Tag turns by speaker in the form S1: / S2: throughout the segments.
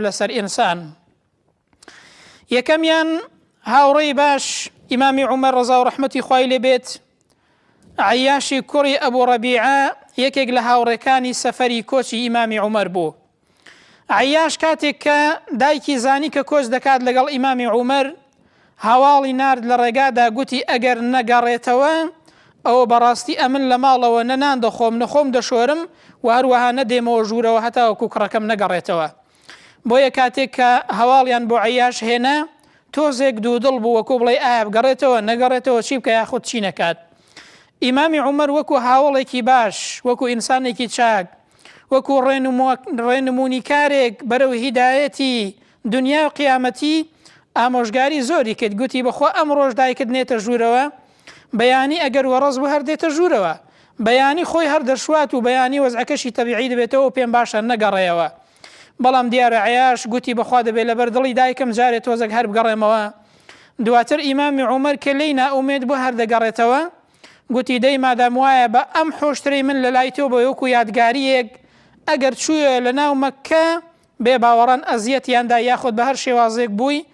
S1: لەسەر ئینسان. یەکەمیان هاوڕێی باش ئیمامی عومەر ڕەزا و ڕەحمەتی خوای لێ بێت، عەیاشی کوڕی ئەبوو ڕەبیعە یەکێک لە هاوڕێکانی سەفەری کۆچی ئیمامی عومەر بوو. عەیاش کاتێک کە دایکی زانی کە کۆچ دەکات لەگەڵ ئیمامی عومەر، هەواڵی نارد لە ڕێگادا، گوتی ئەگەر نەگەڕێتەوە ئەوە بەڕاستی ئەمن لە ماڵەوە نەنان دەخۆم نەخۆم دەشۆرم و هەروەها نەدێمەوە ژوورەوە هەتاوەکو کوڕەکەم نەگەڕێتەوە. بۆیە کاتێک کە هەواڵیان بۆ عەیاش هێنا، تۆزێک دوودڵ بوو وەکو بڵێ ئایا بگەڕێتەوە نەگەڕێتەوە چی بکە یاخود چی نەکات. ئیمامی عومەر وەکو هاوڵێکی باش، وەکو ئینسانێکی چاک، وەکو ڕێنمونی کارێک بەرەو هیدایەتی دنیا و قیامەتی ئامۆژگاری زۆری کرد. گوتی بەخوا ئەم ڕۆژ دایکت نێتە ژوورەوە، بەیانی ئەگەر وەڕەز بوو هەردێتە ژوورەوە، بەیانی خۆی هەردەشوات و بەیانی وەزعەکەشی تەبیعی دەبێتەوە و پێم باشە نەگەڕێەوە. بەڵام دیارە عەیاش گوتی بەخوا دەبێت لەبەر دڵی دایکم جارێ تۆزێک هەر بگەڕێمەوە. دواتر ئیمامی عومەر کە لی نائومێد بوو هەردەگەڕێتەوە، گوتی دەی مادام وایە بە ئەم حۆشترەی من لە لای تۆ بە وەکو یادگاریەک ئەگەر چوویە لە ناو مەککە بێ باوەڕان ئەزیەتیاندا یاخود بە هەر شێوازێک بووی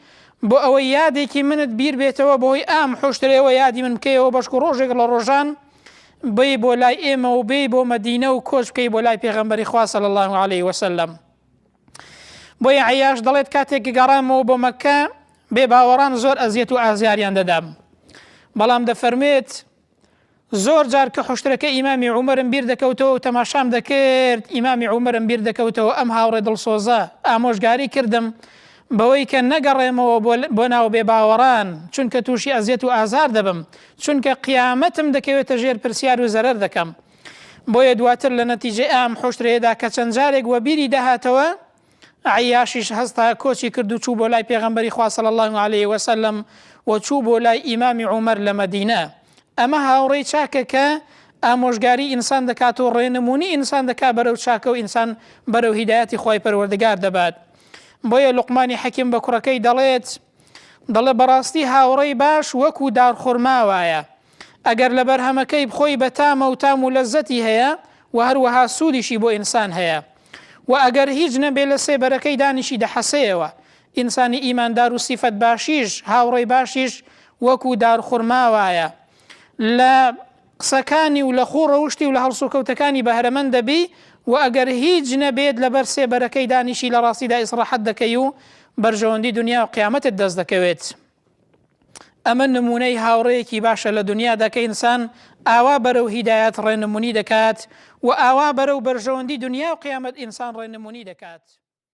S1: بۆ ئەوەی یادێکی منت بیر بێتەوە بۆی ئام حۆشترەوە یادی من بکەیەوە بەشک و ڕۆژێک لە ڕۆژان بێ بۆ لای ئێمە و بێ بۆ مەدینە و کۆچ بکەی بۆ لای پێغەمبەری خوا صلی الله علیه وسلم. بۆیە عەیاش دەڵێت کاتێک گەڕامەوە بۆ مەککە بێ باوەڕان زۆر ئەزیەت و ئازاریان دەدام. بەڵام دەفەرمێت زۆر جار کە حوشترەکە ئیمامی عومەرم بیر دەکەوتەوە و تەماشام دەکرد، ئیمامی عومەرم بیر دەکەوتەوە ئەم هاوڕێ دڵسۆزە ئامۆژگاری کردم بەوەی کە نەگەڕێمەوە بۆ ناو بێ باوەڕان، چونکە تووشی ئەزیەت و ئازار دەبم، چونکە قیامەتم دەکەوێتە ژێر پرسیار و زەرەر دەکەم. بۆیە دواتر لە نەتیجەی ئام حوشترەیەدا کە چەند جارێک وە بیری دەهاتەوە، عەیاشیش هەستا کۆچی کرد و چوو بۆ لای پێغەمبەری خوا صلی الله علیه وسلم و چوو بۆ لای ئیمامی عومەر لە مەدینە. ئەمە هاوڕێی چاکە کە ئامۆژگاری ئینسان دەکات و ڕێنمونی ئینسان دەکات بەرەو چاکە و ئینسان بەرەو هیدایەتی خۆی پەروەردگار دەبات. بۆیە لوقمانی حەکیم بە کوڕەکەی دەڵێ بەڕاستی هاوڕێی باش وەکو دارخورما وایە، ئەگەر لە بەرهەمەکەی بخۆی بە تامە و تام و لەزەتی هەیە و هەروەها سوودیشی بۆ ئینسان هەیە، و ئەگەر هیچ نەبێ لە سێبەرەکەی دانیشی دەحەسەیەوە. ئینسانی ئیماندار و سیفەت باشیش، هاوڕێی باشیش وەکو دارخورما وایە، لە قسەکانی و لە خوڕەوشتی و لە هەڵسوکەوتەکانی بەهرەمەند دەبی، و ئەگەر هیچ نەبێت لەبەر سێبەرەکەی دانیشی لە ڕاستیدا ئیسراحەت دەکەی و بەرژەوەندی دنیا و قیامەتت دەست دەکەوێت. ئەمە نمونەی هاوڕێیەکی باشە لە دنیادا کە ئینسان ئاوا بەرەو هیدایەت ڕێنمونی دەکات و ئاوا بەرەو بەرژەوەندی دنیا و قیامەت ئینسان ڕێنمونی دەکات.